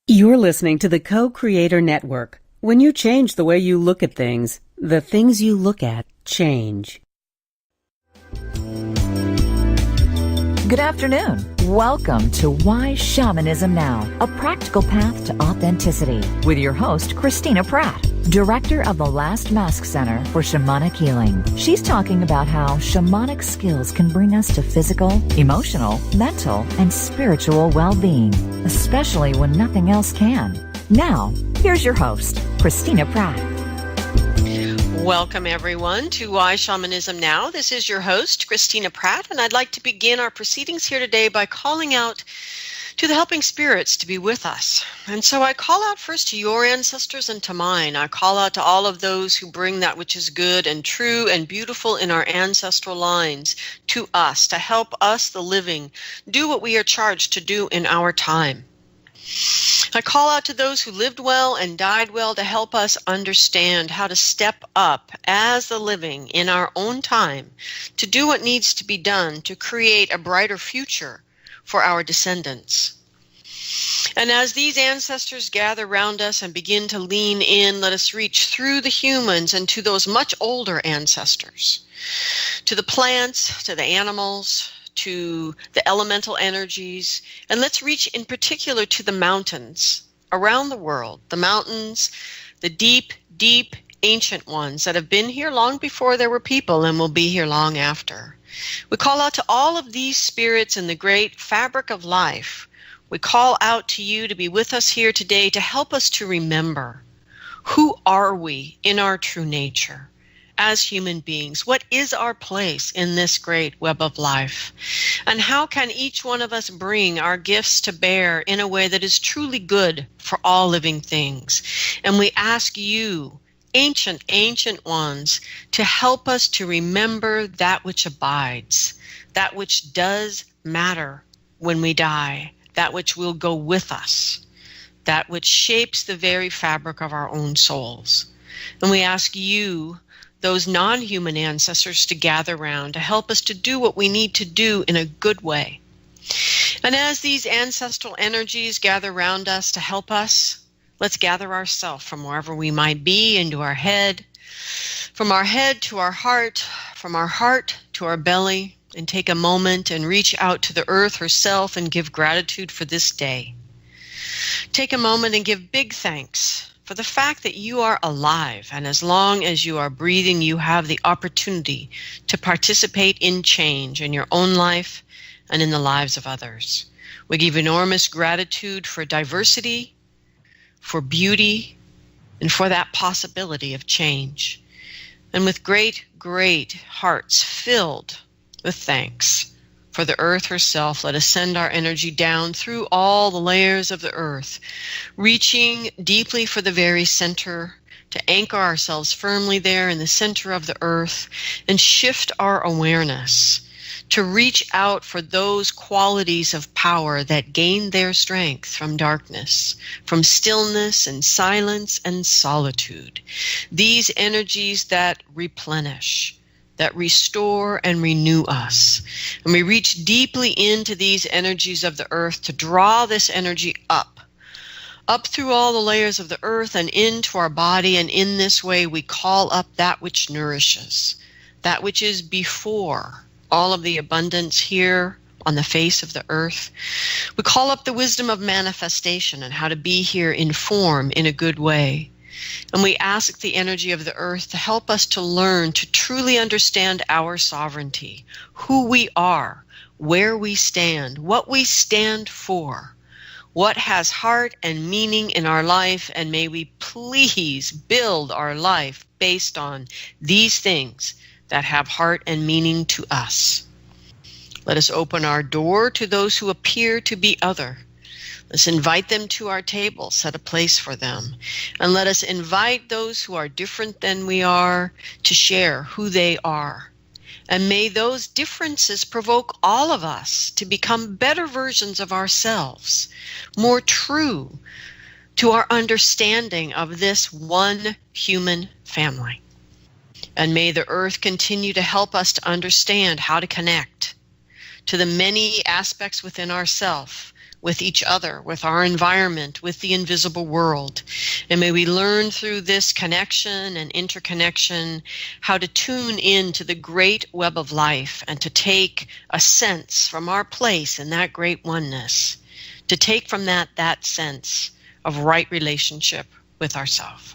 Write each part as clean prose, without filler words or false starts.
You're listening to the Co-Creator Network. When you change the way you look at things, the things you look at change. Good afternoon. Welcome to Why Shamanism Now, a practical path to authenticity, with your host, Christina Pratt, director of the Last Mask Center for Shamanic Healing. She's talking about how shamanic skills can bring us to physical, emotional, mental, and spiritual well-being, especially when nothing else can. Now, here's your host, Christina Pratt. Welcome, everyone, to Why Shamanism Now. This is your host, Christina Pratt, and I'd like to begin our proceedings here today by calling out to the helping spirits to be with us. And so I call out first to your ancestors and to mine. I call out to all of those who bring that which is good and true and beautiful in our ancestral lines to us, to help us, the living, do what we are charged to do in our time. I call out to those who lived well and died well to help us understand how to step up as the living in our own time to do what needs to be done to create a brighter future for our descendants. And as these ancestors gather around us and begin to lean in, let us reach through the humans and to those much older ancestors, to the plants, to the animals, to the elemental energies, and let's reach in particular to the mountains around the world, the mountains, the deep, deep ancient ones that have been here long before there were people and will be here long after. We call out to all of these spirits in the great fabric of life. We call out to you to be with us here today to help us to remember who are we in our true nature. As human beings, what is our place in this great web of life? And how can each one of us bring our gifts to bear in a way that is truly good for all living things? And we ask you, ancient ones, to help us to remember that which abides, that which does matter when we die, that which will go with us, that which shapes the very fabric of our own souls. And we ask you, those non-human ancestors, to gather around to help us to do what we need to do in a good way. And as these ancestral energies gather around us to help us, let's gather ourselves from wherever we might be into our head, from our head to our heart, from our heart to our belly, and take a moment and reach out to the earth herself and give gratitude for this day. Take a moment and give big thanks for the fact that you are alive, and as long as you are breathing, you have the opportunity to participate in change in your own life and in the lives of others. We give enormous gratitude for diversity, for beauty, and for that possibility of change. And with great, great hearts filled with thanks for the earth herself, let us send our energy down through all the layers of the earth, reaching deeply for the very center, to anchor ourselves firmly there in the center of the earth, and shift our awareness to reach out for those qualities of power that gain their strength from darkness, from stillness and silence and solitude. These energies that replenish, that restore and renew us. And we reach deeply into these energies of the earth to draw this energy up through all the layers of the earth and into our body. And in this way, we call up that which nourishes, that which is before all of the abundance here on the face of the earth. We call up the wisdom of manifestation and how to be here in form in a good way. And we ask the energy of the earth to help us to learn to truly understand our sovereignty, who we are, where we stand, what we stand for, what has heart and meaning in our life, and may we please build our life based on these things that have heart and meaning to us. Let us open our door to those who appear to be other. Let's invite them to our table, set a place for them. And let us invite those who are different than we are to share who they are. And may those differences provoke all of us to become better versions of ourselves, more true to our understanding of this one human family. And may the earth continue to help us to understand how to connect to the many aspects within ourselves with each other, with our environment, with the invisible world. And may we learn through this connection and interconnection how to tune into the great web of life and to take a sense from our place in that great oneness, to take from that sense of right relationship with ourselves.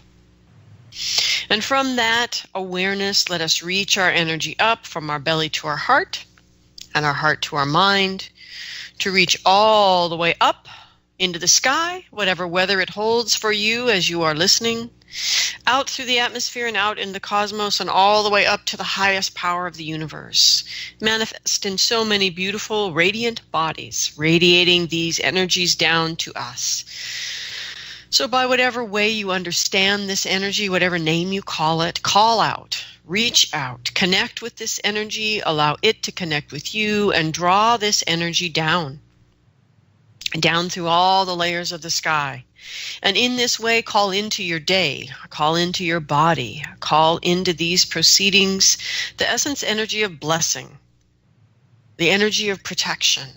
And from that awareness, let us reach our energy up from our belly to our heart and our heart to our mind, to reach all the way up into the sky, whatever weather it holds for you as you are listening, out through the atmosphere and out in the cosmos and all the way up to the highest power of the universe, manifest in so many beautiful radiant bodies, radiating these energies down to us. So by whatever way you understand this energy, whatever name you call it, call out, reach out, connect with this energy, allow it to connect with you, and draw this energy down through all the layers of the sky. And in this way, call into your day, call into your body, call into these proceedings the essence energy of blessing, the energy of protection,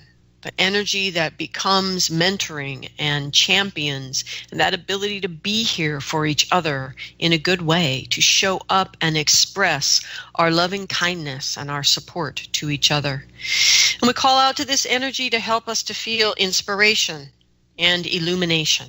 the energy that becomes mentoring and champions, and that ability to be here for each other in a good way, to show up and express our loving kindness and our support to each other. And we call out to this energy to help us to feel inspiration and illumination,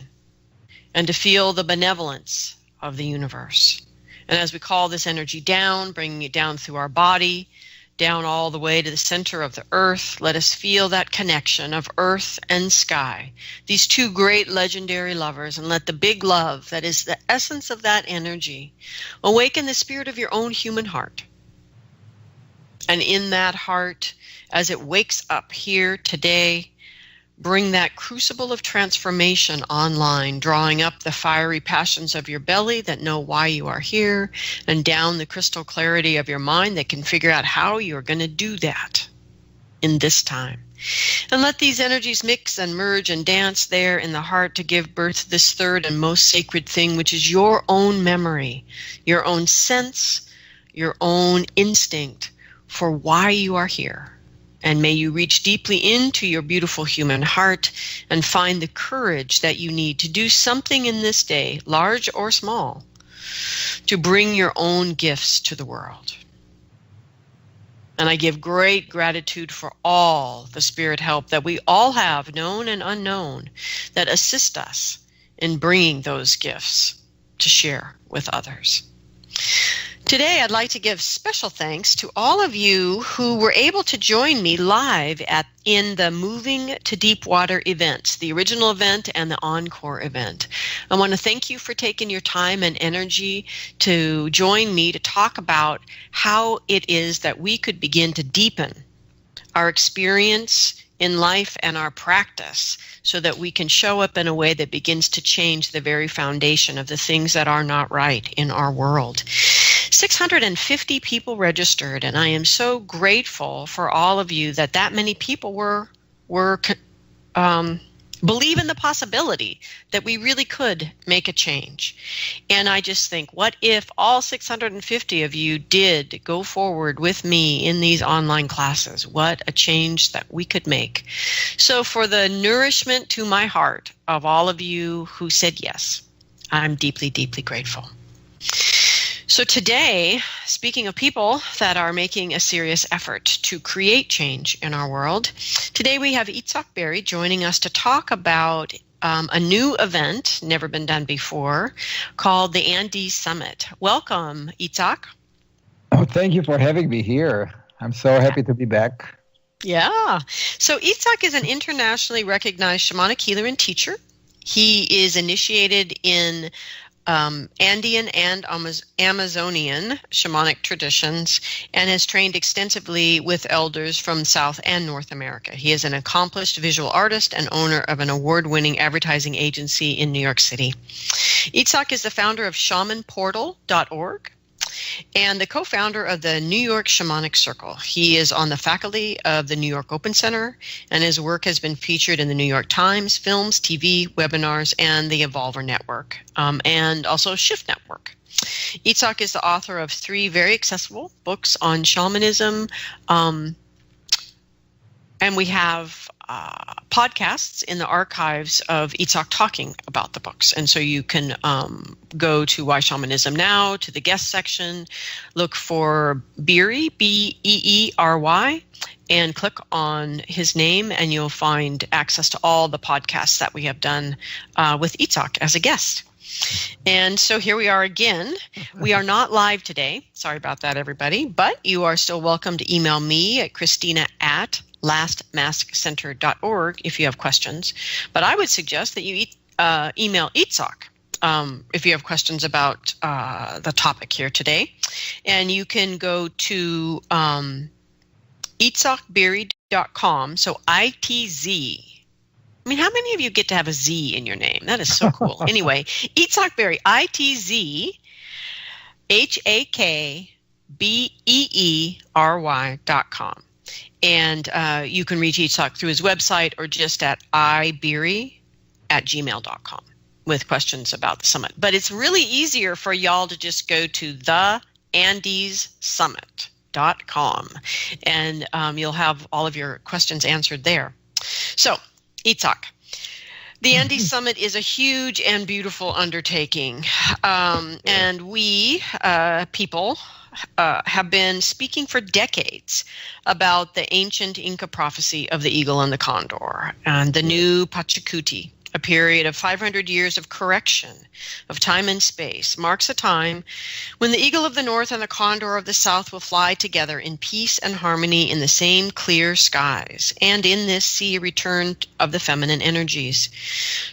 and to feel the benevolence of the universe. And as we call this energy down, bringing it down through our body, down all the way to the center of the earth, let us feel that connection of earth and sky, these two great legendary lovers, and let the big love that is the essence of that energy awaken the spirit of your own human heart. And in that heart, as it wakes up here today, bring that crucible of transformation online, drawing up the fiery passions of your belly that know why you are here, and down the crystal clarity of your mind that can figure out how you're going to do that in this time. And let these energies mix and merge and dance there in the heart to give birth to this third and most sacred thing, which is your own memory, your own sense, your own instinct for why you are here. And may you reach deeply into your beautiful human heart and find the courage that you need to do something in this day, large or small, to bring your own gifts to the world. And I give great gratitude for all the spirit help that we all have, known and unknown, that assist us in bringing those gifts to share with others. Today, I'd like to give special thanks to all of you who were able to join me live in the Moving to Deep Water events, the original event and the encore event. I want to thank you for taking your time and energy to join me to talk about how it is that we could begin to deepen our experience in life and our practice so that we can show up in a way that begins to change the very foundation of the things that are not right in our world. 650 people registered, and I am so grateful for all of you that many people believe in the possibility that we really could make a change. And I just think, what if all 650 of you did go forward with me in these online classes? What a change that we could make. So for the nourishment to my heart of all of you who said yes, I'm deeply, deeply grateful. So today, speaking of people that are making a serious effort to create change in our world, today we have Itzhak joining us to talk about a new event, never been done before, called the Andes Summit. Welcome, Itzhak. Oh, thank you for having me here. I'm so happy to be back. Yeah. So Itzhak is an internationally recognized shamanic healer and teacher. He is initiated in Andean and Amazonian shamanic traditions and has trained extensively with elders from South and North America. He is an accomplished visual artist and owner of an award-winning advertising agency in New York City. Itzhak is the founder of shamanportal.org and the co-founder of the New York Shamanic Circle. He is on the faculty of the New York Open Center, and his work has been featured in the New York Times, films, TV, webinars, and the Evolver Network, and also Shift Network. Itzhak is the author of 3 very accessible books on shamanism, and we have podcasts in the archives of Itzhak talking about the books. And so you can go to Why Shamanism Now, to the guest section, look for Beery, Beery, and click on his name, and you'll find access to all the podcasts that we have done with Itzhak as a guest. And so here we are again. We are not live today. Sorry about that, everybody. But you are still welcome to email me at Christina@lastmaskcenter.org if you have questions. But I would suggest that you email Itzhak if you have questions about the topic here today. And you can go to itzhakberry.com. So ITZ. I mean, how many of you get to have a Z in your name? That is so cool. Anyway, Itzhak Berry, ITZHAKBEERY.com. And you can reach Itzhak through his website or just at ibeery@gmail.com with questions about the summit. But it's really easier for y'all to just go to theandessummit.com, and you'll have all of your questions answered there. So, Itzhak, the Andes Summit is a huge and beautiful undertaking, and we people have been speaking for decades about the ancient Inca prophecy of the eagle and the condor, and the new Pachacuti. A period of 500 years of correction of time and space marks a time when the eagle of the north and the condor of the south will fly together in peace and harmony in the same clear skies, and in this see a return of the feminine energies.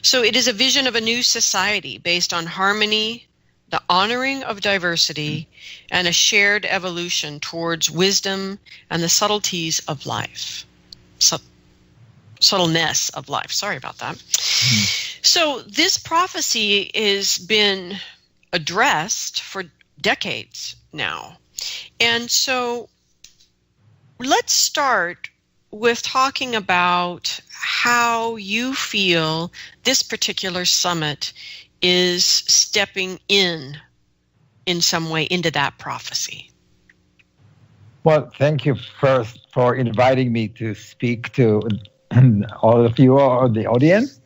So it is a vision of a new society based on harmony, the honoring of diversity, and a shared evolution towards wisdom and the subtleties of life. Subtleness of life. Sorry about that. So this prophecy has been addressed for decades now. And so let's start with talking about how you feel this particular summit is stepping in some way into that prophecy. Well, thank you first for inviting me to speak to all of you or the audience.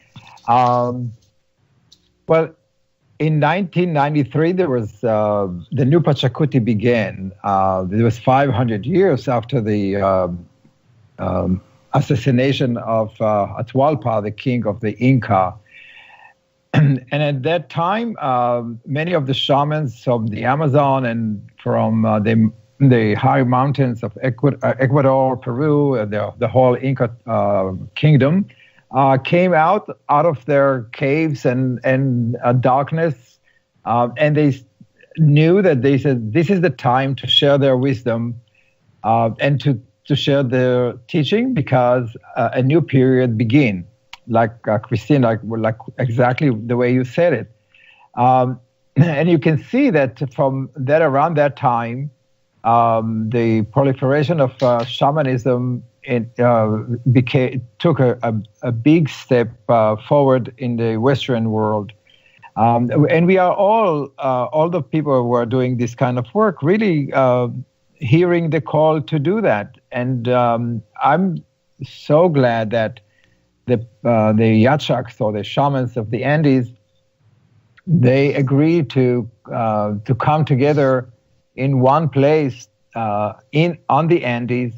Well, in 1993, there was the new Pachacuti began. It was 500 years after the assassination of Atahualpa, the king of the Inca. And at that time, many of the shamans from the Amazon and from the high mountains of Ecuador, Peru, the whole Inca kingdom, came out of their caves and darkness, and they knew that they said this is the time to share their wisdom and to share their teaching, because a new period begin. Like Christina, like exactly the way you said it, and you can see that from that around that time. The proliferation of shamanism took a big step forward in the Western world, and we are all the people who are doing this kind of work really hearing the call to do that. And I'm so glad that the Yachaks, or the shamans of the Andes, they agreed to come together in one place on the Andes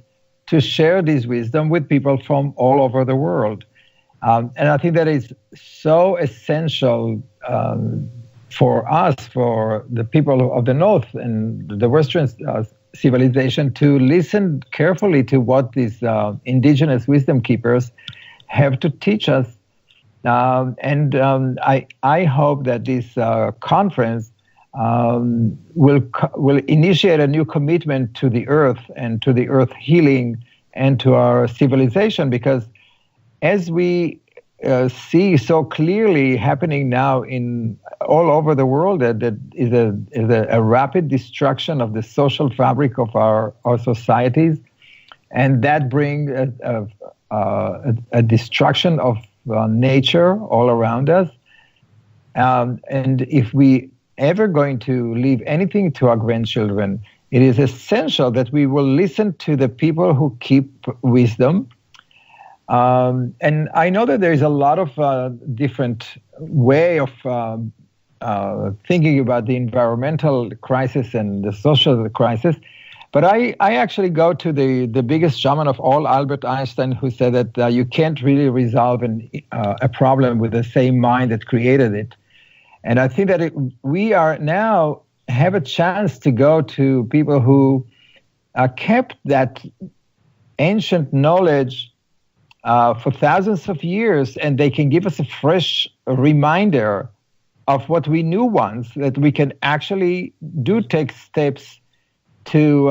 to share this wisdom with people from all over the world. And I think that is so essential for us, for the people of the North and the Western civilization, to listen carefully to what these indigenous wisdom keepers have to teach us. And I hope that this conference will initiate a new commitment to the earth and to the earth healing and to our civilization, because as we see so clearly happening now in all over the world, that is a rapid destruction of the social fabric of our societies, and that brings a destruction of nature all around us. And if we ever going to leave anything to our grandchildren, it is essential that we will listen to the people who keep wisdom, And I know that there is a lot of different way of thinking about the environmental crisis and the social crisis. But I actually go to the biggest shaman of all, Albert Einstein, who said that you can't really resolve a problem with the same mind that created it. And I think that we are now have a chance to go to people who kept that ancient knowledge for thousands of years, and they can give us a fresh reminder of what we knew once, that we can actually take steps to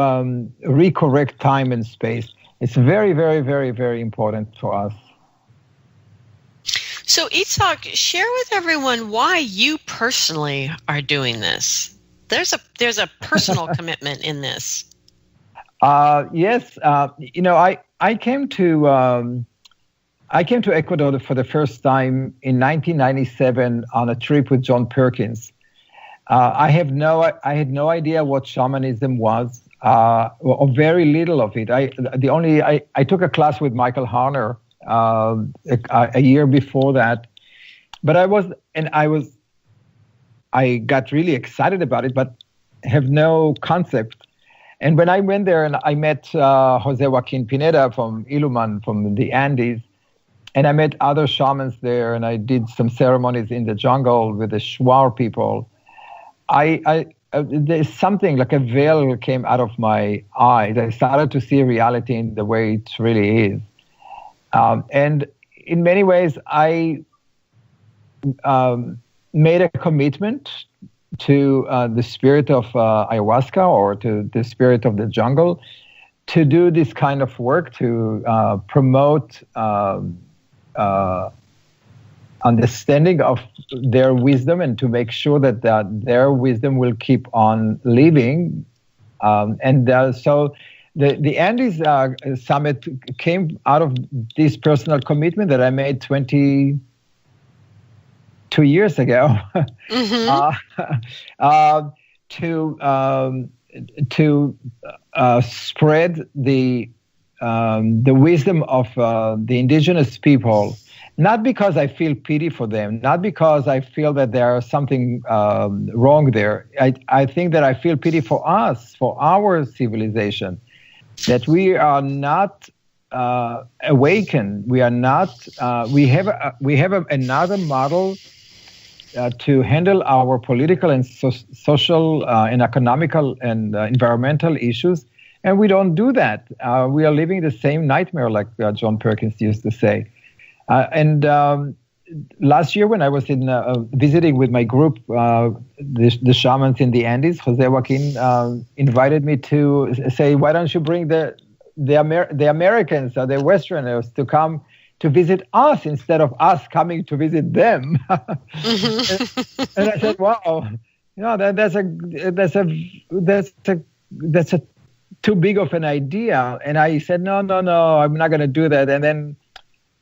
recorrect time and space. It's very, very, very, very important for us. So, Itzhak, share with everyone why you personally are doing this. There's a personal commitment in this. Yes, I came to Ecuador for the first time in 1997 on a trip with John Perkins. I had no idea what shamanism was, or very little of it. I took a class with Michael Harner a year before that, but I got really excited about it, but have no concept. And when I went there and I met Jose Joaquin Pineda from Iluman, from the Andes, and I met other shamans there, and I did some ceremonies in the jungle with the Shuar people. There's something like a veil came out of my eyes. I started to see reality in the way it really is. And in many ways, I made a commitment to the spirit of ayahuasca, or to the spirit of the jungle, to do this kind of work, to promote understanding of their wisdom, and to make sure that their wisdom will keep on living. So the Andes Summit came out of this personal commitment that I made 22 years ago. Mm-hmm. To spread the wisdom of the indigenous people, not because I feel pity for them, not because I feel that there's something wrong there. I think that I feel pity for us, for our civilization, that we are not awakened. We are not. We have another model to handle our political and social and economical and environmental issues, and we don't do that. We are living the same nightmare, like John Perkins used to say. And last year, when I was visiting with my group, the shamans in the Andes, Jose Joaquin invited me to say, "Why don't you bring the Americans, the Westerners, to come to visit us instead of us coming to visit them?" Mm-hmm. And I said, "Wow, that's a too big of an idea." And I said, "No, I'm not going to do that." And then,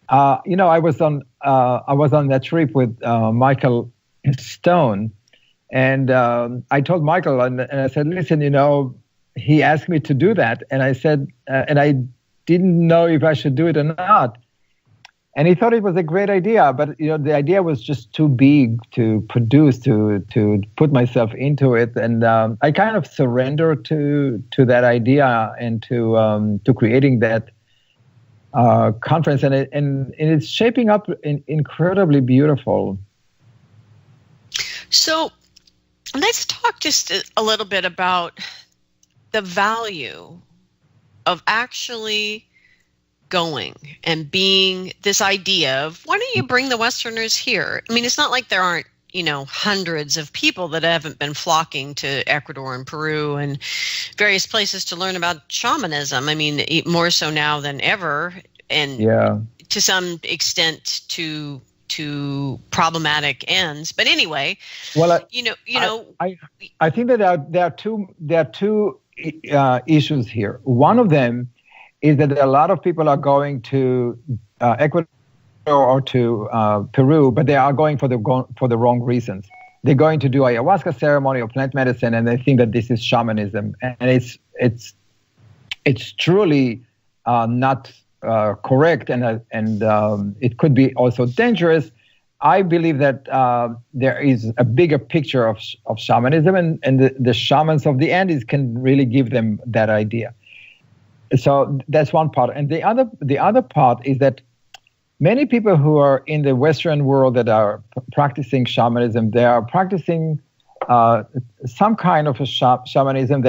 I was on that trip with Michael Stone, and I told Michael, and I said, "Listen, he asked me to do that," and I said, and I didn't know if I should do it or not. And he thought it was a great idea, but the idea was just too big to produce, to put myself into it, and I kind of surrendered to that idea and to creating that conference, and it's shaping up incredibly beautiful. So, let's talk just a little bit about the value of actually going and being this idea of, why don't you bring the Westerners here? I mean, it's not like there aren't, hundreds of people that haven't been flocking to Ecuador and Peru and various places to learn about shamanism. I mean, more so now than ever, and to some extent to problematic ends. But anyway, well, I think that there are two issues here. One of them is that a lot of people are going to Ecuador or to Peru, but they are going for the wrong reasons. They're going to do ayahuasca ceremony or plant medicine, and they think that this is shamanism, and it's truly not correct and it could be also dangerous, I believe that there is a bigger picture of shamanism, and the shamans of the Andes can really give them that idea. So that's one part. And the other part is that many people who are in the Western world that are practicing shamanism, they are practicing some kind of a shamanism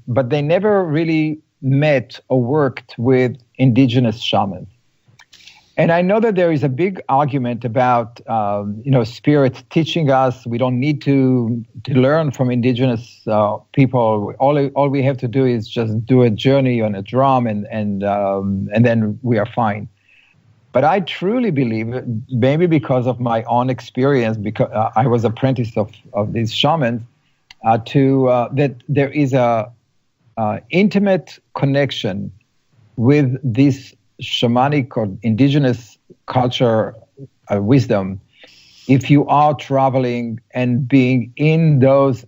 but they never really met or worked with indigenous shamans. And I know that there is a big argument about, spirits teaching us. We don't need to learn from indigenous people. All we have to do is just do a journey on a drum, and then we are fine. But I truly believe, maybe because of my own experience, because I was apprentice of these shamans, that there is a intimate connection with this shamanic or indigenous culture wisdom if you are traveling and being in those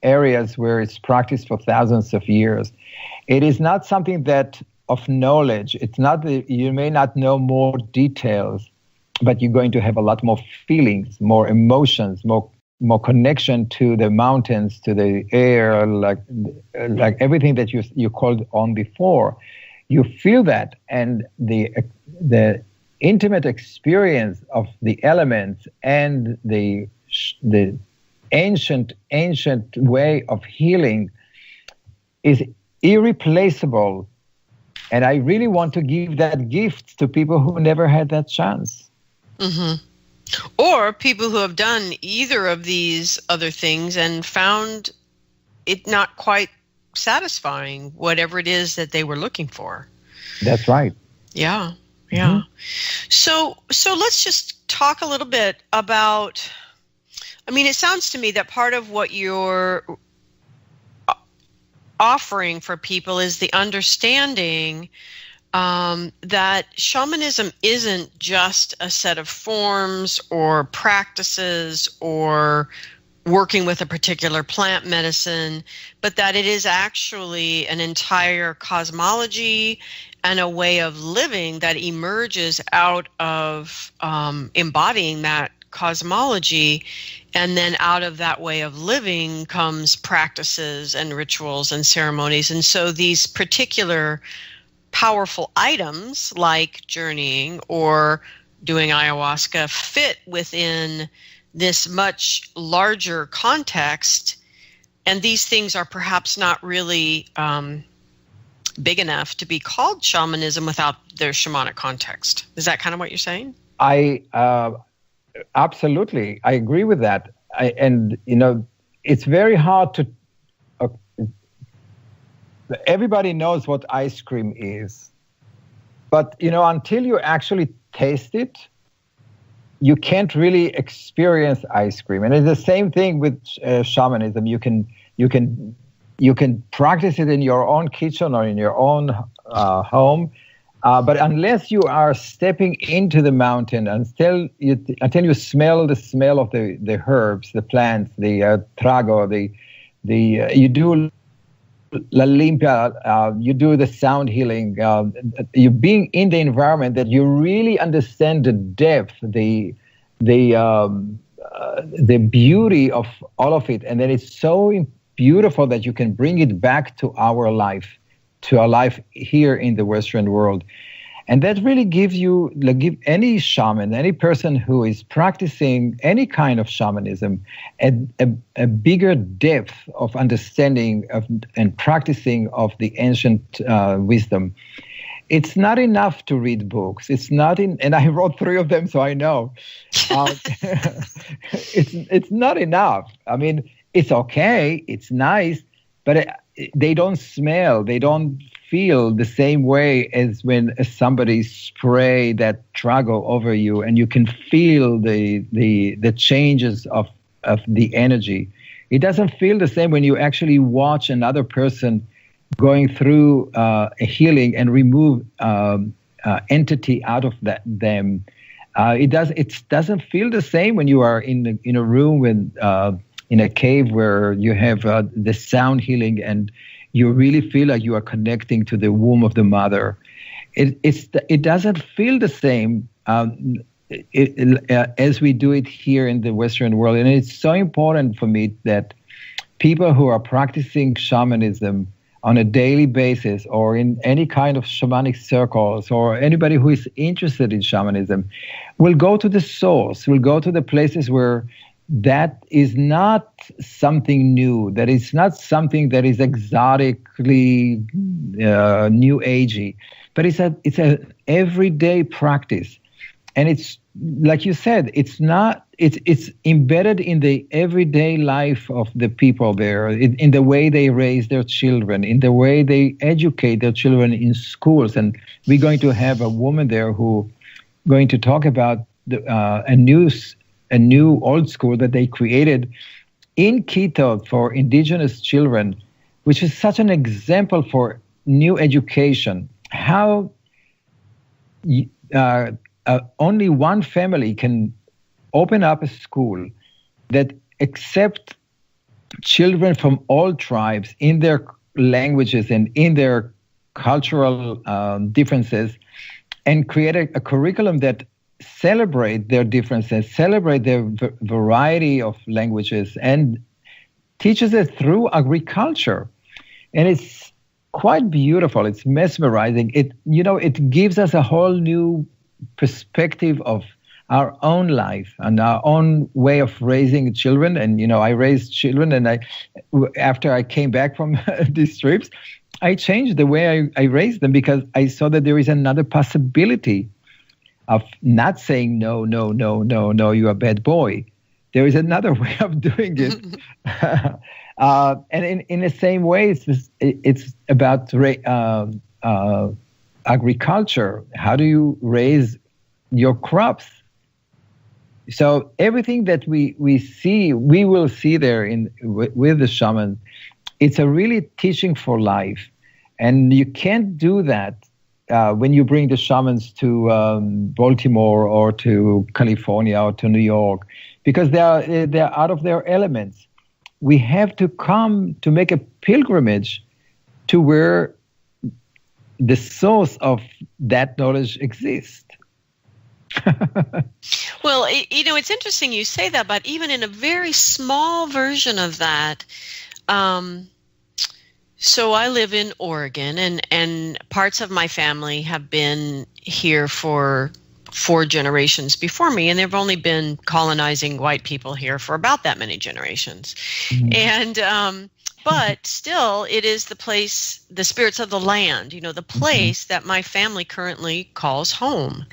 areas where it's practiced for thousands of years. It is not something that of knowledge. It's not that you may not know more details, but you're going to have a lot more feelings, more emotions, more connection to the mountains, to the air, like everything that you called on before. You feel that, and the intimate experience of the elements and the ancient way of healing is irreplaceable. And I really want to give that gift to people who never had that chance. Mm-hmm. Or people who have done either of these other things and found it not quite satisfying, whatever it is that they were looking for. That's right. Yeah. Mm-hmm. So let's just talk a little bit about, it sounds to me that part of what you're offering for people is the understanding that shamanism isn't just a set of forms or practices or working with a particular plant medicine, but that it is actually an entire cosmology and a way of living that emerges out of embodying that cosmology. And then out of that way of living comes practices and rituals and ceremonies. And so these particular powerful items like journeying or doing ayahuasca fit within this much larger context, and these things are perhaps not really big enough to be called shamanism without their shamanic context. Is that kind of what you're saying? Absolutely, I agree with that. It's very hard to. Everybody knows what ice cream is, but until you actually taste it, you can't really experience ice cream. And it's the same thing with shamanism. You can practice it in your own kitchen or in your own home, but unless you are stepping into the mountain, until you smell the smell of the herbs, the plants, the trago, you do La Limpia, you do the sound healing, you being in the environment that you really understand the depth, the beauty of all of it, and then it's so beautiful that you can bring it back to our life here in the Western world. And that really give any shaman, any person who is practicing any kind of shamanism, a bigger depth of understanding and practicing of the ancient wisdom. It's not enough to read books. And I wrote 3 of them, so I know. It's not enough. It's okay, it's nice, but they don't smell, they don't feel the same way as when somebody spray that trago over you and you can feel the changes of the energy. It doesn't feel the same when you actually watch another person going through a healing and remove entity out of them. It doesn't feel the same when you are in a room with in a cave where you have the sound healing and you really feel like you are connecting to the womb of the mother. it doesn't feel the same as we do it here in the Western world. And it's so important for me that people who are practicing shamanism on a daily basis, or in any kind of shamanic circles, or anybody who is interested in shamanism, will go to the source, will go to the places where that is not something new, that is not something that is exotically new agey, but it's a everyday practice. And it's, like you said, it's embedded in the everyday life of the people there, in the way they raise their children, in the way they educate their children in schools. And we're going to have a woman there who going to talk about a new old school that they created in Quito for indigenous children, which is such an example for new education. How only one family can open up a school that accepts children from all tribes in their languages and in their cultural differences, and create a curriculum that celebrate their differences, celebrate their variety of languages, and teaches it through agriculture. And it's quite beautiful. It's mesmerizing. It gives us a whole new perspective of our own life and our own way of raising children. And, I raised children, and after I came back from these trips, I changed the way I raised them, because I saw that there is another possibility of not saying, no, you're a bad boy. There is another way of doing it. And in the same way, it's about agriculture. How do you raise your crops? So everything that we will see there with the shaman, it's a really teaching for life. And you can't do that when you bring the shamans to Baltimore or to California or to New York, because they're out of their elements. We have to come to make a pilgrimage to where the source of that knowledge exists. Well, it's interesting you say that, but even in a very small version of that, so I live in Oregon, and parts of my family have been here for 4 generations before me, and they've only been colonizing white people here for about that many generations. Mm-hmm. And but still, it is the place, the spirits of the land, the place that my family currently calls home.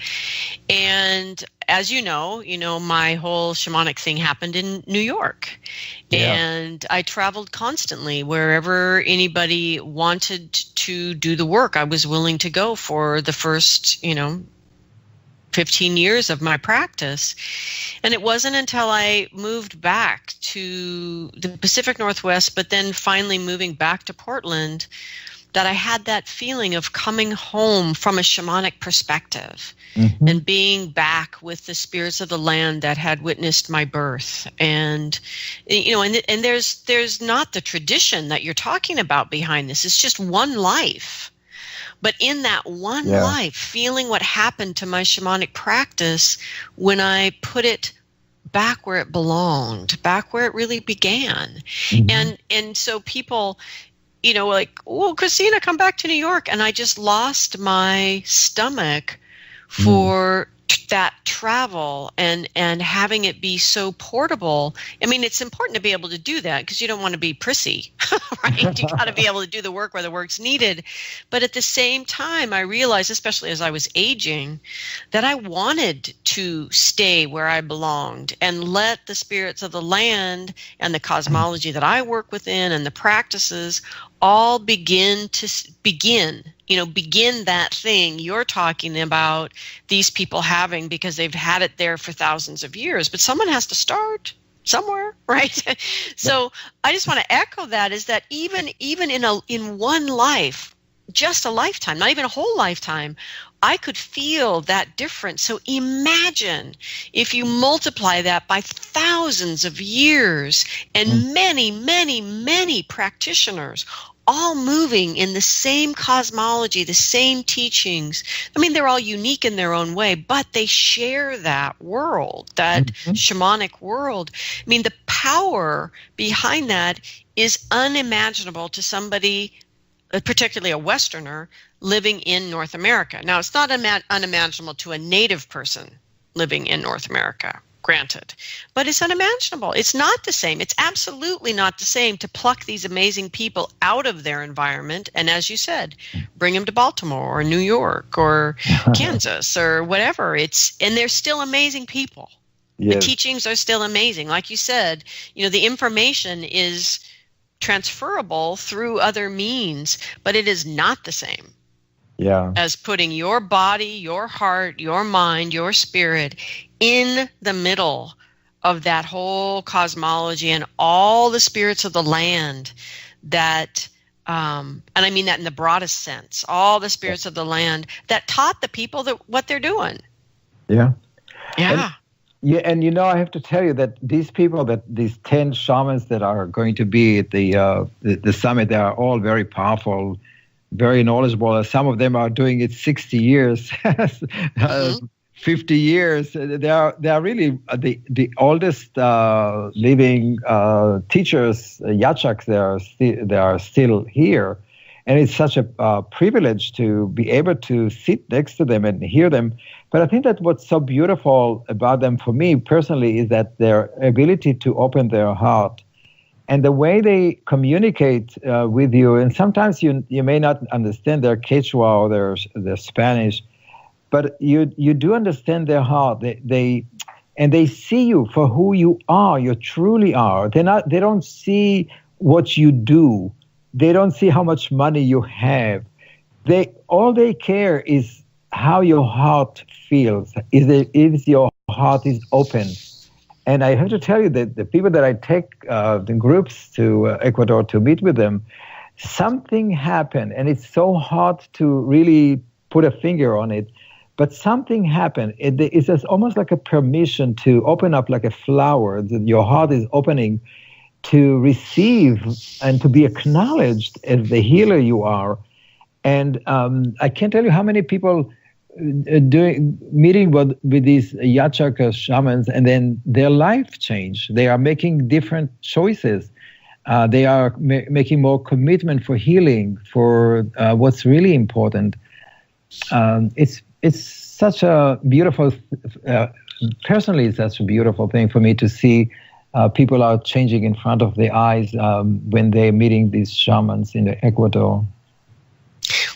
And as you know, my whole shamanic thing happened in New York. Yeah. And I traveled constantly wherever anybody wanted to do the work. I was willing to go for the first, 15 years of my practice. And it wasn't until I moved back to the Pacific Northwest, but then finally moving back to Portland, that I had that feeling of coming home from a shamanic perspective, mm-hmm. and being back with the spirits of the land that had witnessed my birth. And, and there's not the tradition that you're talking about behind this. It's just one life. But in that one life, feeling what happened to my shamanic practice when I put it back where it belonged, back where it really began. Mm-hmm. And so people, like, oh, Christina, come back to New York. And I just lost my stomach for that travel and having it be so portable. I mean, it's important to be able to do that because you don't want to be prissy, right? You got to be able to do the work where the work's needed. But at the same time, I realized, especially as I was aging, that I wanted to stay where I belonged and let the spirits of the land and the cosmology that I work within and the practices all begin that thing you're talking about, these people having, because they've had it there for thousands of years. But someone has to start somewhere, right? So I just want to echo that, is that even in one life, just a lifetime, not even a whole lifetime, I could feel that difference. So imagine if you multiply that by thousands of years and many, many, many practitioners all moving in the same cosmology, the same teachings. I mean, they're all unique in their own way, but they share that world, that shamanic world. I mean, the power behind that is unimaginable to somebody, particularly a Westerner, living in North America. Now, it's not unimaginable to a native person living in North America, granted, but it's unimaginable. It's not the same. It's absolutely not the same to pluck these amazing people out of their environment and, as you said, bring them to Baltimore or New York or Kansas or whatever. And they're still amazing people. Yes. The teachings are still amazing. Like you said, the information is transferable through other means, but it is not the same. Yeah. As putting your body, your heart, your mind, your spirit in the middle of that whole cosmology and all the spirits of the land that, and I mean that in the broadest sense, all the spirits of the land that taught the people what they're doing. Yeah. Yeah. And I have to tell you that these people, these 10 shamans that are going to be at the summit, they are all very powerful, very knowledgeable. Some of them are doing it 60 years, 50 years. They are really the oldest living teachers, Yachaks. They are still here, and it's such a privilege to be able to sit next to them and hear them. But I think that what's so beautiful about them, for me personally, is that their ability to open their heart and the way they communicate with you. And sometimes you may not understand their Quechua or their Spanish, but you do understand their heart. They see you for who you are. You truly are. They don't see what you do. They don't see how much money you have. All they care is how your heart feels. Is your heart is open. And I have to tell you that the people that I take the groups to Ecuador to meet with them, something happened, and it's so hard to really put a finger on it, but something happened. It's just almost like a permission to open up like a flower. Your heart is opening to receive and to be acknowledged as the healer you are. And I can't tell you how many people meeting with these Yachak shamans, and then their life changed. They are making different choices. They are making more commitment for healing, for what's really important. It's such a beautiful, personally, it's such a beautiful thing for me to see people are changing in front of their eyes when they're meeting these shamans in Ecuador.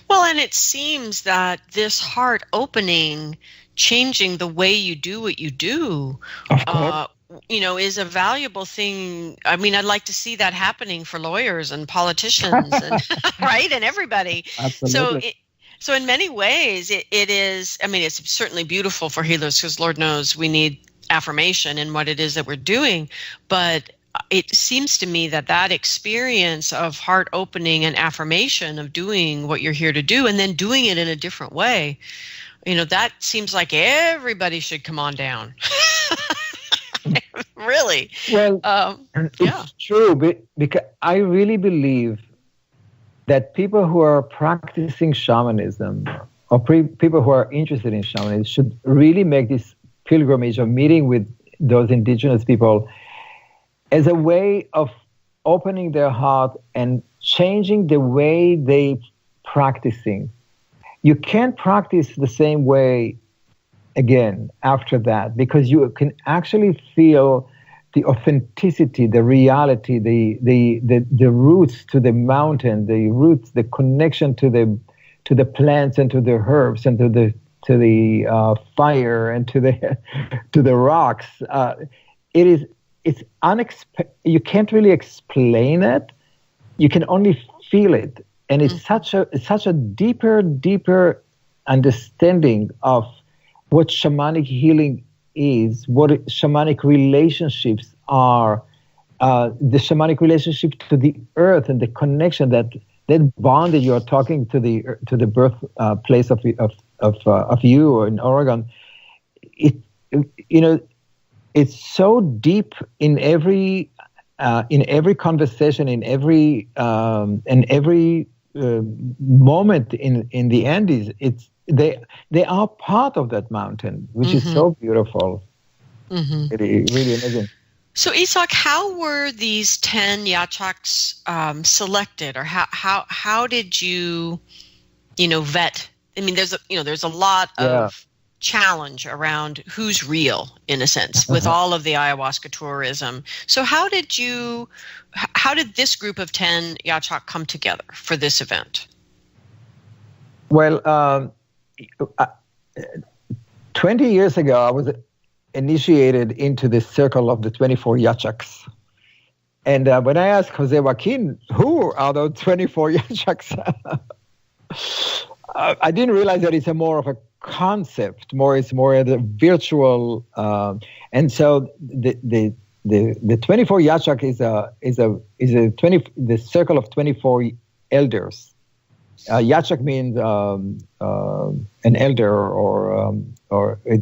Well, and it seems that this heart opening, changing the way you do what you do, is a valuable thing. I mean, I'd like to see that happening for lawyers and politicians, and right, and everybody. Absolutely. So in many ways, it is. I mean, it's certainly beautiful for healers because Lord knows we need affirmation in what it is that we're doing, but it seems to me that experience of heart opening and affirmation of doing what you're here to do and then doing it in a different way, that seems like everybody should come on down. Really. Well, it's true, because I really believe that people who are practicing shamanism or people who are interested in shamanism should really make this pilgrimage of meeting with those indigenous people as a way of opening their heart and changing the way they practicing. You can't practice the same way again after that, because you can actually feel the authenticity, the reality, the roots to the mountain, the roots, the connection to the plants and to the herbs and to the fire and to the rocks. It's you can't really explain it. You can only feel it, and it's such a deeper understanding of what shamanic healing is, what shamanic relationships are, the shamanic relationship to the earth and the connection, that bond that you are talking to the birth place of you in Oregon. It's so deep in every in every conversation, in every moment in the Andes, they are part of that mountain, which is so beautiful. Really, really amazing. So, Itzhak, how were these 10 Yachaks selected, or how did you vet? I mean, there's a lot of challenge around who's real, in a sense, with all of the ayahuasca tourism. So, how did this group of 10 Yachak come together for this event? Well, 20 years ago, I was initiated into the circle of the 24 Yachaks. And when I asked Jose Joaquin, who are those 24 Yachaks? I didn't realize that it's more of a concept, it's more the virtual. And so the 24 Yachak the circle of 24 elders. Yachak means an elder, or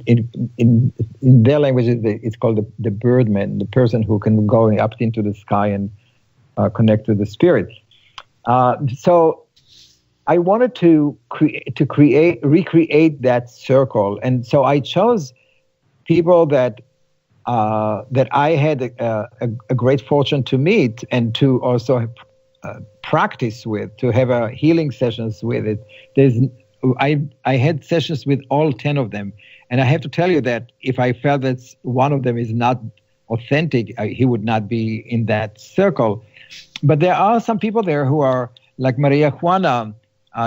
in their language, it's called the birdman, the person who can go up into the sky and connect to the spirit. So I wanted to recreate that circle, and so I chose people that I had a great fortune to meet and to also practice with, to have healing sessions with it. I had sessions with all 10 of them, and I have to tell you that if I felt that one of them is not authentic, he would not be in that circle. But there are some people there who are like Maria Juana.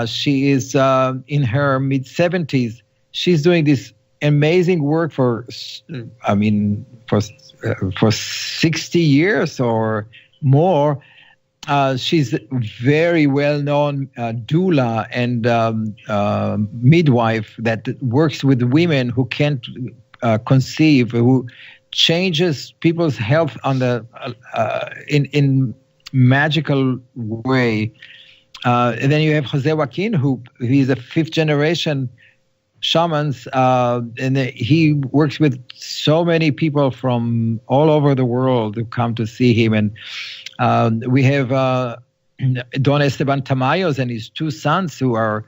She is in her mid-70s. She's doing this amazing work for 60 years or more. She's very well-known doula and midwife that works with women who can't conceive, who changes people's health on in magical way. And then you have Jose Joaquin, who he's a 5th-generation shamans, and he works with so many people from all over the world who come to see him. And we have Don Esteban Tamayos and his 2 sons, who are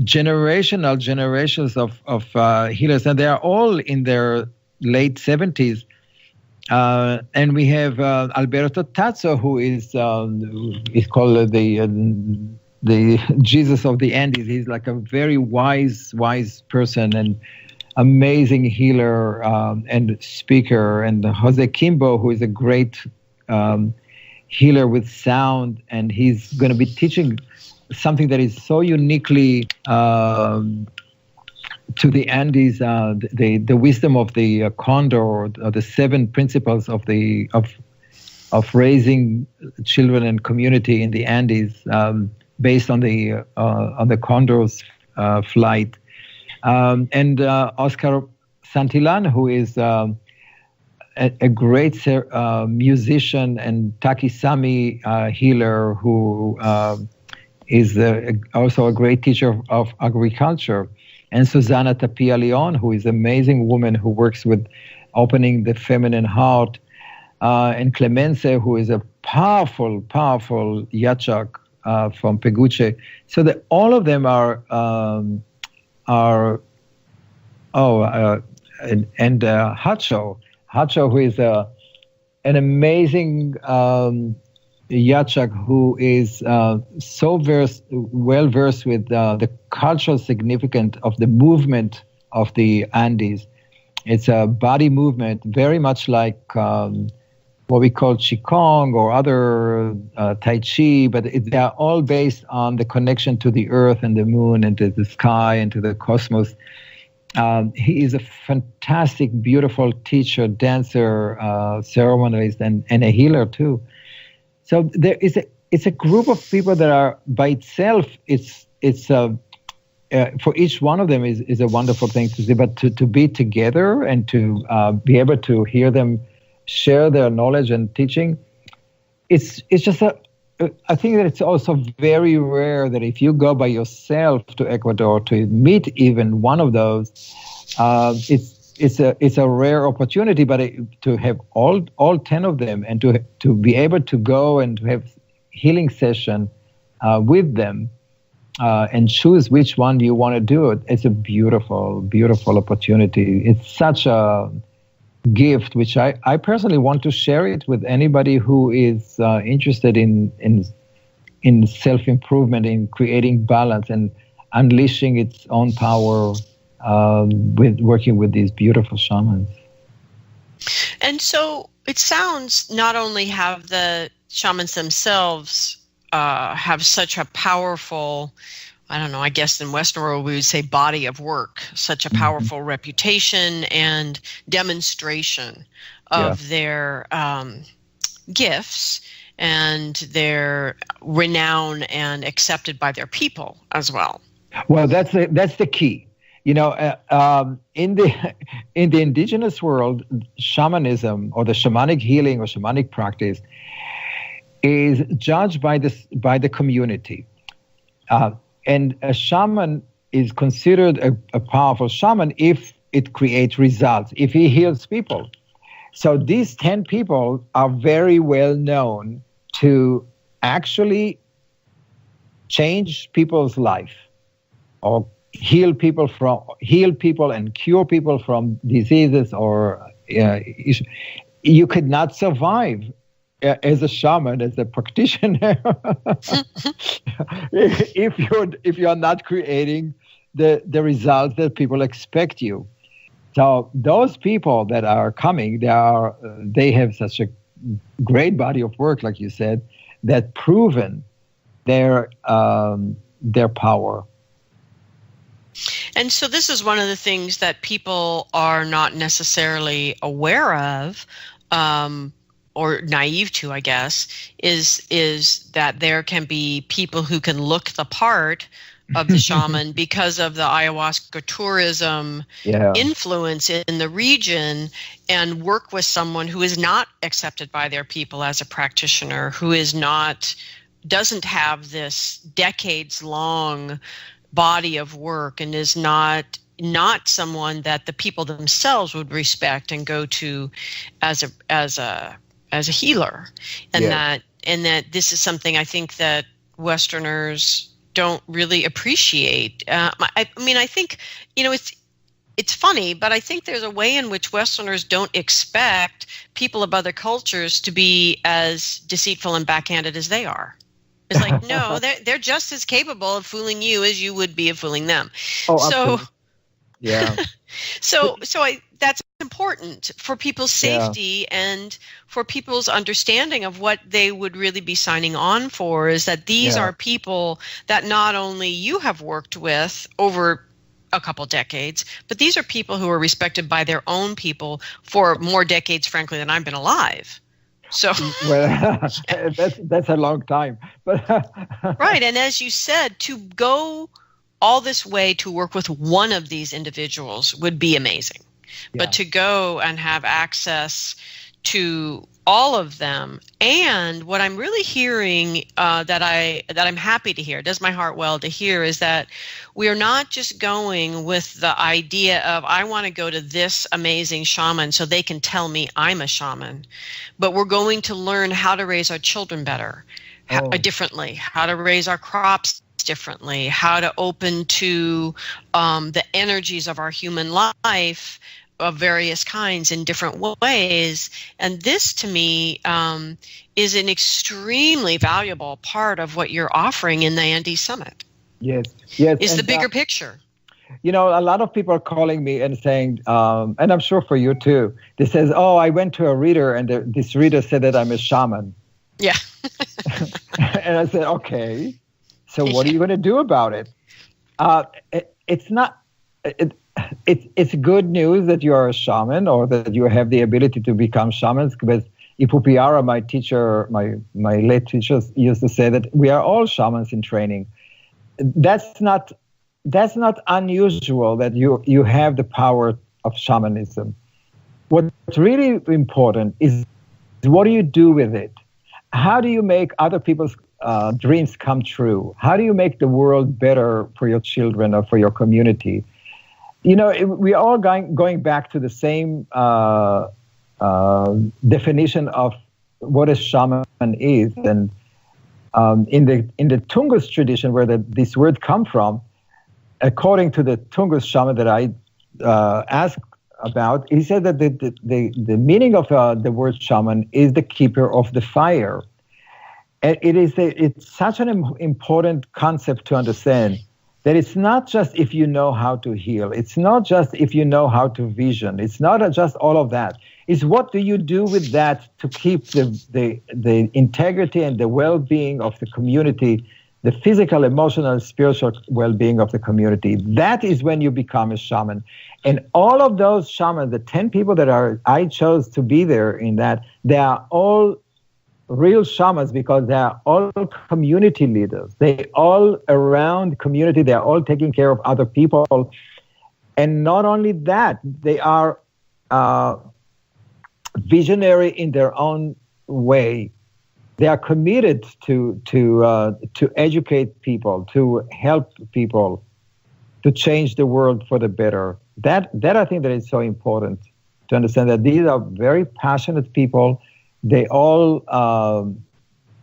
generations of healers, and they are all in their late 70s. And we have Alberto Tazzo, who is called the Jesus of the Andes. He's like a very wise person and amazing healer and speaker. And Jose Kimbo, who is a great healer with sound, and he's going to be teaching something that is so uniquely to the Andes, the wisdom of the condor, or the 7 principles of raising children and community in the Andes, based on the condor's flight. And Oscar Santillan, who is a great musician and Takisami healer, who is also a great teacher of agriculture. And Susana Tapia Leon, who is an amazing woman who works with opening the feminine heart. And Clemense, who is a powerful Yachak from Peguche. So that all of them are Hacho, who is an amazing Yachak, who is so well versed with the cultural significance of the movement of the Andes. It's a body movement, very much like what we call Qigong or other Tai Chi, but they are all based on the connection to the earth and the moon and to the sky and to the cosmos. He is a fantastic, beautiful teacher, dancer, ceremonialist, and a healer too. So it's a group of people that are by itself. It's for each one of them is a wonderful thing to see. But to be together and to be able to hear them share their knowledge and teaching, it's just I think that it's also very rare that if you go by yourself to Ecuador to meet even one of those, it's a rare opportunity, but to have all 10 of them and to be able to go and to have healing session with them and choose which one you want to do. It's a beautiful, beautiful opportunity. It's such a gift, which I personally want to share it with anybody who is interested in self-improvement, in creating balance and unleashing its own power with working with these beautiful shamans. And so it sounds not only have the shamans themselves have such a powerful, I don't know, I guess in Western world we would say body of work, such a powerful reputation and demonstration of their gifts, and their renown and accepted by their people as well. Well, that's the key. You know, in the indigenous world, shamanism or the shamanic healing or shamanic practice is judged by the community, and a shaman is considered a powerful shaman if it creates results, if he heals people. So these 10 people are very well known to actually change people's life or heal people and cure people from diseases, or you could not survive as a shaman, as a practitioner, if you're not creating the results that people expect you. So those people that are coming, they have such a great body of work, like you said, that proven their power. And so this is one of the things that people are not necessarily aware of, or naive to, I guess, is that there can be people who can look the part of the shaman because of the ayahuasca tourism influence in the region, and work with someone who is not accepted by their people as a practitioner, who doesn't have this decades-long body of work, and is not someone that the people themselves would respect and go to as a healer, and that this is something I think that Westerners don't really appreciate. I mean, I think, you know, it's funny, but I think there's a way in which Westerners don't expect people of other cultures to be as deceitful and backhanded as they are. It's like, no, they're just as capable of fooling you as you would be of fooling them. Oh, absolutely. Yeah. So that's important for people's safety and for people's understanding of what they would really be signing on for, is that these are people that not only you have worked with over a couple decades, but these are people who are respected by their own people for more decades, frankly, than I've been alive. So well, that's a long time. But right, and as you said, to go all this way to work with one of these individuals would be amazing. But to go and have access to all of them, and what I'm really hearing that I'm happy to hear, does my heart well to hear, is that we are not just going with the idea of I want to go to this amazing shaman so they can tell me I'm a shaman, but we're going to learn how to raise our children better, differently, how to raise our crops differently, how to open to the energies of our human life of various kinds in different ways. And this, to me, is an extremely valuable part of what you're offering in the Andes Summit. Yes. Is the bigger picture. You know, a lot of people are calling me and saying, and I'm sure for you too, they says, oh, I went to a reader and this reader said that I'm a shaman. Yeah. And I said, okay, so what are you going to do about it? It's good news that you are a shaman, or that you have the ability to become shamans, because Ipupiara, my teacher, my late teacher, used to say that we are all shamans in training. That's not unusual that you have the power of shamanism. What's really important is what do you do with it? How do you make other people's dreams come true? How do you make the world better for your children or for your community? We are all going back to the same definition of what a shaman is. And in the Tungus tradition, where this word come from, according to the Tungus shaman that I asked about, he said that the meaning of the word shaman is the keeper of the fire. And it's such an important concept to understand, that it's not just if you know how to heal. It's not just if you know how to vision. It's not just all of that. It's what do you do with that to keep the integrity and the well-being of the community, the physical, emotional, spiritual well-being of the community. That is when you become a shaman. And all of those shamans, the 10 people I chose to be there in that, they are all real shamans because they are all community leaders. They all around community. They are all taking care of other people. And not only that, they are visionary in their own way. They are committed to educate people, to help people, to change the world for the better. That I think that is so important to understand, that these are very passionate people. They all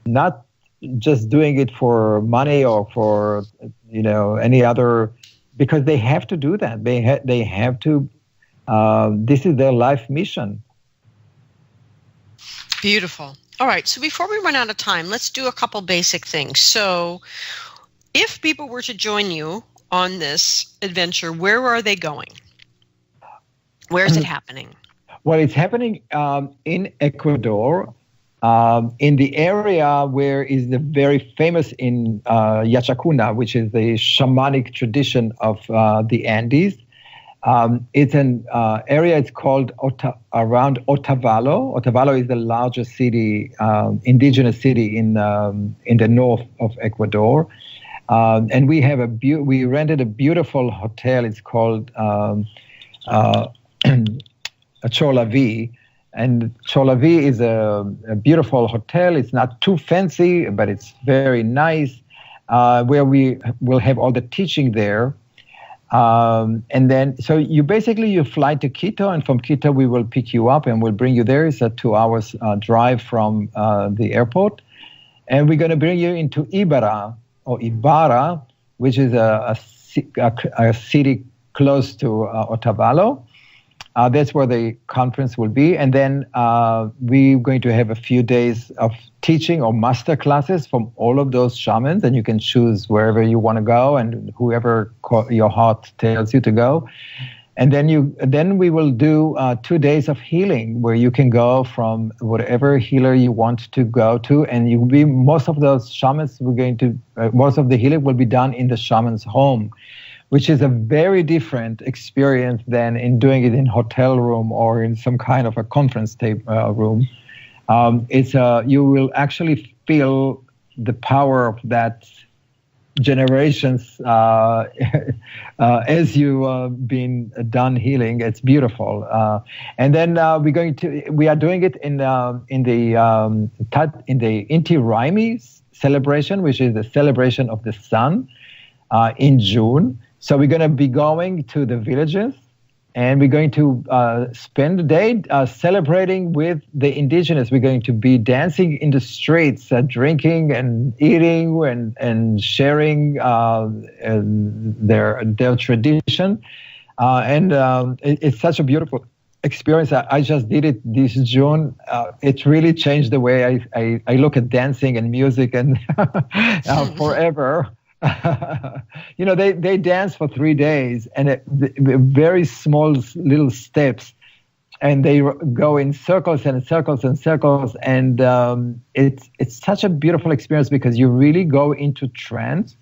not just doing it for money or for any other, because they have to do that. They have to. This is their life mission. Beautiful. All right. So before we run out of time, let's do a couple basic things. So, if people were to join you on this adventure, where are they going? Where is it happening? Well, it's happening in Ecuador, in the area where is the very famous in Yachacuna, which is the shamanic tradition of the Andes. It's an area, it's called around Otavalo. Otavalo is the largest city, indigenous city in the north of Ecuador. And we have we rented a beautiful hotel. It's called Cholavi, and Cholavi is a beautiful hotel. It's not too fancy, but it's very nice, where we will have all the teaching there. And then, so you fly to Quito, and from Quito we will pick you up and we'll bring you there. It's a 2 hours drive from the airport. And we're going to bring you into Ibarra, which is a city close to Otavalo. That's where the conference will be. And then we're going to have a few days of teaching or master classes from all of those shamans. And you can choose wherever you want to go and whoever your heart tells you to go. And then we will do 2 days of healing, where you can go from whatever healer you want to go to. And most of those shamans, most of the healing will be done in the shaman's home, which is a very different experience than in doing it in hotel room or in some kind of a conference room. You will actually feel the power of that generations as you been done healing. It's beautiful. And then we are doing it in the Inti Raymi celebration, which is the celebration of the sun, in June. So we're going to be going to the villages, and we're going to spend the day celebrating with the indigenous. We're going to be dancing in the streets, drinking and eating and sharing their tradition. And it's such a beautiful experience. I just did it this June. It really changed the way I look at dancing and music and forever. They dance for 3 days, and very small little steps, and they go in circles and circles and circles, and it's such a beautiful experience because you really go into trance.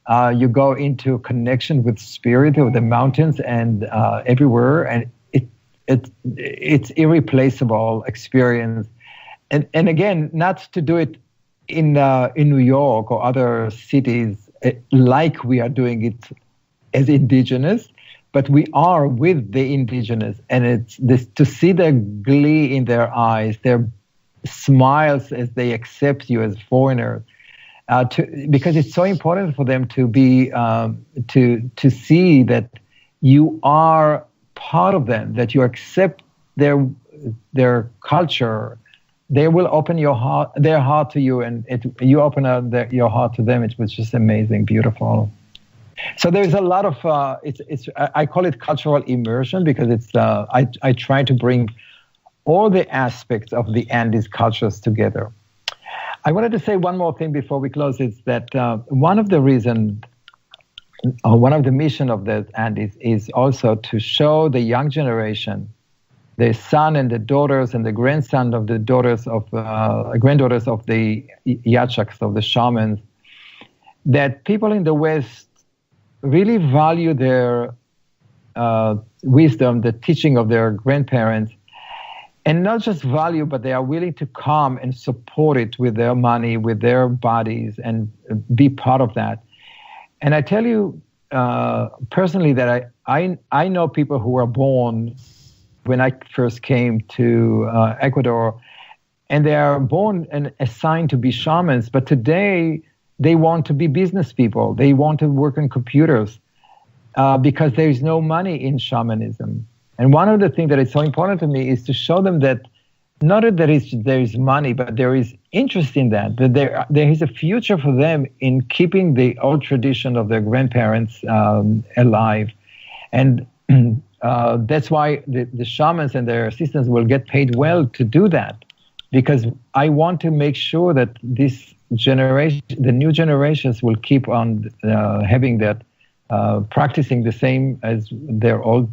You go into connection with spirit of the mountains and everywhere, and it's irreplaceable experience. And again, not to do it in New York or other cities like we are doing it as indigenous, but we are with the indigenous, and it's this to see the glee in their eyes, their smiles as they accept you as foreigners, because it's so important for them to be to see that you are part of them, that you accept their culture, they will open their heart to you, and you open your heart to them. It was just amazing, beautiful. So there's a lot of I call it cultural immersion, because it's I try to bring all the aspects of the Andes cultures together. I wanted to say one more thing before we close. Is that one of the mission of the Andes is also to show the young generation, the son and the daughters and the grandson of the granddaughters of the Yachaks, of the Shamans, that people in the West really value their wisdom, the teaching of their grandparents, and not just value, but they are willing to come and support it with their money, with their bodies, and be part of that. And I tell you personally that I know people who were born when I first came to Ecuador, and they are born and assigned to be shamans, but today they want to be business people. They want to work on computers because there is no money in shamanism. And one of the things that is so important to me is to show them that not that there is money, but there is interest in that there is a future for them in keeping the old tradition of their grandparents alive. And that's why the shamans and their assistants will get paid well to do that, because I want to make sure that this generation, the new generations, will keep on having that, practicing the same as their old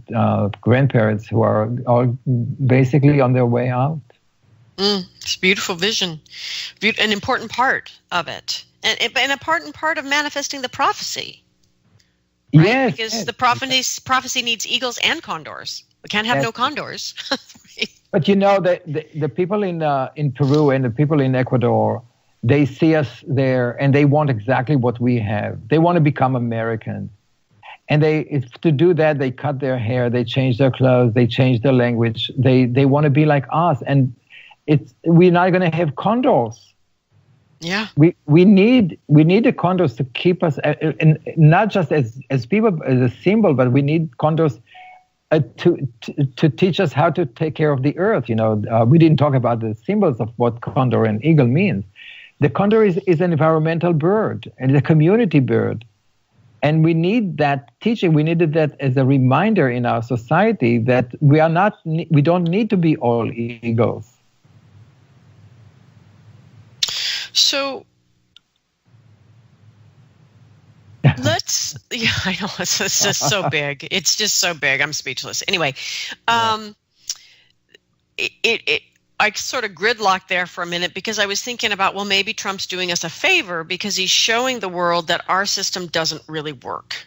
grandparents, who are all basically on their way out. It's a beautiful vision, an important part of it, and an important part of manifesting the prophecy. Right? Yes, because yes. the prophecy needs eagles and condors. We can't have no condors. But you know, the people in Peru and the people in Ecuador, they see us there and they want exactly what we have. They want to become Americans. And to do that, they cut their hair, they change their clothes, they change their language. They want to be like us. And we're not going to have condors. Yeah. We need the condors to keep us, and not just as people, as a symbol, but we need condors to teach us how to take care of the earth. You know, we didn't talk about the symbols of what condor and eagle means. The condor is an environmental bird and a community bird. And we need that teaching. We needed that as a reminder in our society that we don't need to be all eagles. So I know, it's just so big. It's just so big. I'm speechless. Anyway, I sort of gridlocked there for a minute because I was thinking about, well, maybe Trump's doing us a favor because he's showing the world that our system doesn't really work,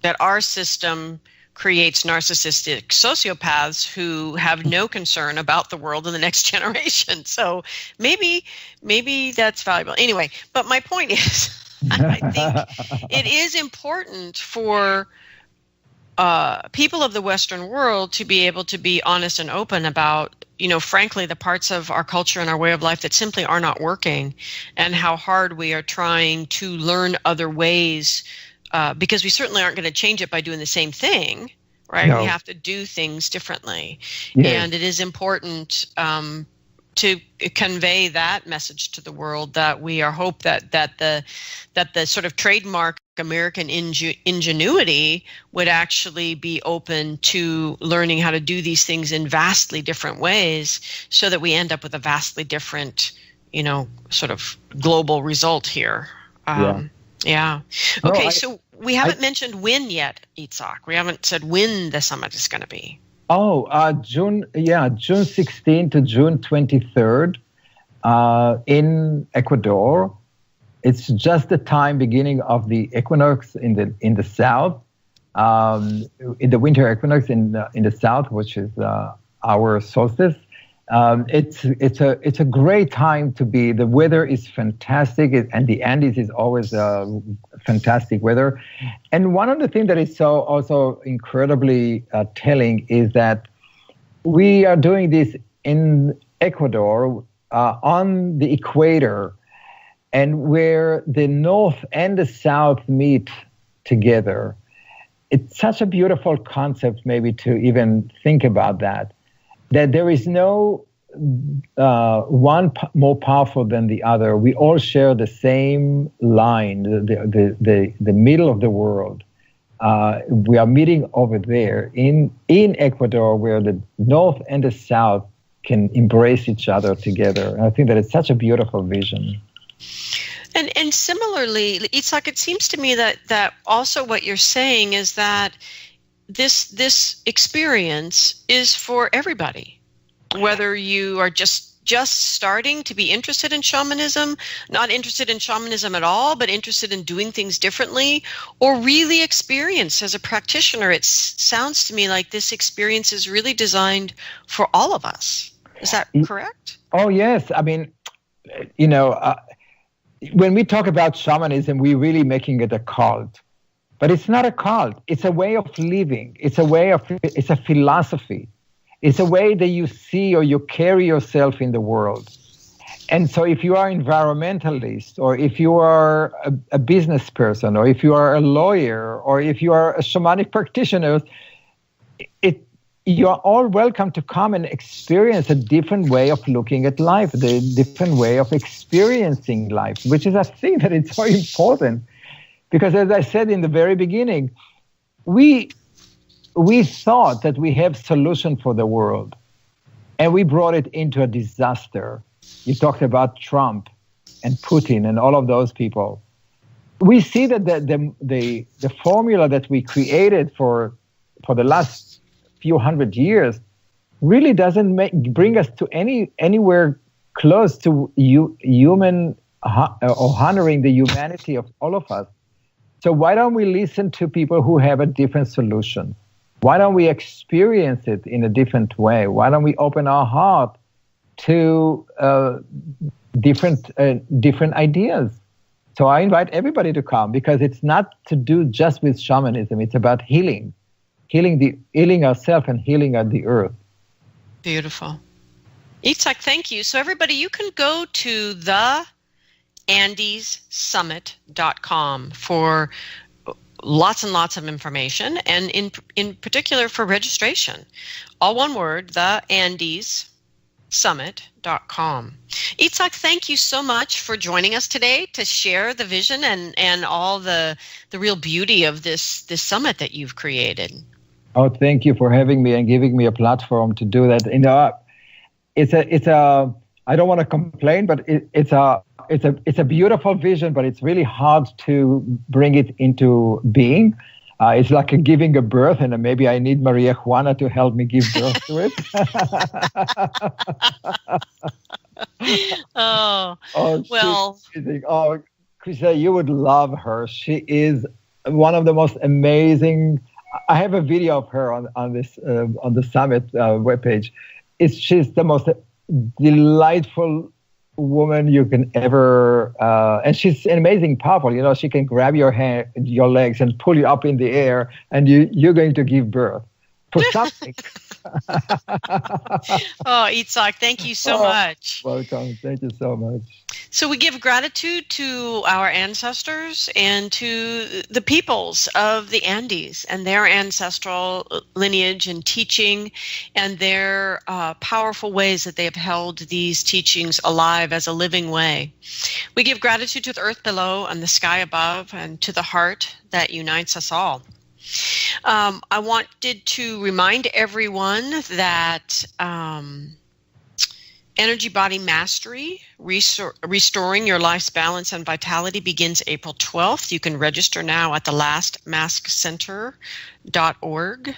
that our system creates narcissistic sociopaths who have no concern about the world in the next generation. So maybe that's valuable. Anyway, but my point is, I think it is important for people of the Western world to be able to be honest and open about, frankly, the parts of our culture and our way of life that simply are not working, and how hard we are trying to learn other ways, because we certainly aren't going to change it by doing the same thing, right? No. We have to do things differently. Yes. And it is important to convey that message to the world, that we are hope that the sort of trademark American ingenuity would actually be open to learning how to do these things in vastly different ways, so that we end up with a vastly different, sort of global result here. Yeah. Okay, so we haven't mentioned when yet, Itzhak. We haven't said when the summit is going to be. June 16th to June 23rd in Ecuador. It's just the beginning of the equinox in the south, in the winter equinox in the south, which is our solstice. It's a great time to be. The weather is fantastic, and the Andes is always fantastic weather. And one of the things that is so also incredibly telling is that we are doing this in Ecuador on the equator, and where the north and the south meet together. it's such a beautiful concept, maybe, to even think about that there is no one more powerful than the other. We all share the same line, the middle of the world. We are meeting over there in Ecuador, where the North and the South can embrace each other together. And I think that it's such a beautiful vision. And similarly, Itzhak, it seems to me that also what you're saying is that this experience is for everybody, whether you are just starting to be interested in shamanism, not interested in shamanism at all, but interested in doing things differently, or really experienced as a practitioner. It sounds to me like this experience is really designed for all of us. Is that correct? Oh, yes. I mean, when we talk about shamanism, we're really making it a cult. But it's not a cult. It's a way of living. It's a philosophy. It's a way that you see or you carry yourself in the world. And so if you are environmentalist, or if you are a business person, or if you are a lawyer, or if you are a shamanic practitioner, you are all welcome to come and experience a different way of looking at life, the different way of experiencing life, which is a thing that is so important. Because as I said in the very beginning, we thought that we have solution for the world, and we brought it into a disaster. You talked about Trump and Putin and all of those people. We see that the formula that we created for the last few hundred years really doesn't bring us to anywhere close to human or honoring the humanity of all of us. So why don't we listen to people who have a different solution? Why don't we experience it in a different way? Why don't we open our heart to different ideas? So I invite everybody to come, because it's not to do just with shamanism. It's about healing ourselves and healing the earth. Beautiful. Itzhak, thank you. So everybody, you can go to theandessummit.com for lots and lots of information, and in particular for registration. All one word, theandessummit.com. Itzhak, thank you so much for joining us today to share the vision and all the real beauty of this summit that you've created. Oh, thank you for having me and giving me a platform to do that. It's a I don't want to complain, but it's a beautiful vision, but it's really hard to bring it into being. It's like giving a birth, and maybe I need Maria Juana to help me give birth to it. Well. Oh, Christina, you would love her. She is one of the most amazing. I have a video of her on the summit webpage. She's the most delightful woman you can ever, and she's an amazing powerful. She can grab your legs and pull you up in the air, and you're going to give birth for something. Oh, Itzhak, thank you so much. Welcome. Thank you so much. So we give gratitude to our ancestors and to the peoples of the Andes and their ancestral lineage and teaching, and their powerful ways that they have held these teachings alive as a living way. We give gratitude to the earth below and the sky above, and to the heart that unites us all. I wanted to remind everyone that Energy Body Mastery, Restoring Your Life's Balance and Vitality, begins April 12th. You can register now at the lastmaskcenter.org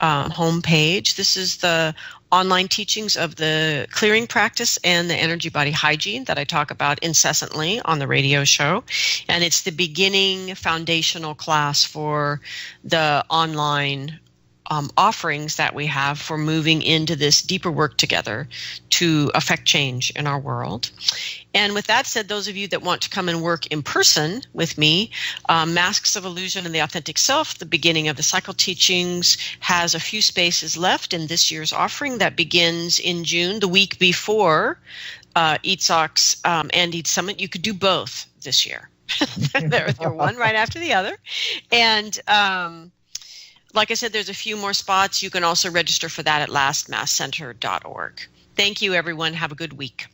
homepage. This is the online teachings of the clearing practice and the energy body hygiene that I talk about incessantly on the radio show. And it's the beginning foundational class for the online offerings that we have for moving into this deeper work together to affect change in our world. And with that said, those of you that want to come and work in person with me, Masks of Illusion and the Authentic Self, the beginning of the cycle teachings, has a few spaces left in this year's offering that begins in June, the week before Itzhak's Andes Summit. You could do both this year. they're one right after the other. And Like I said, there's a few more spots. You can also register for that at lastmasscenter.org. Thank you, everyone. Have a good week.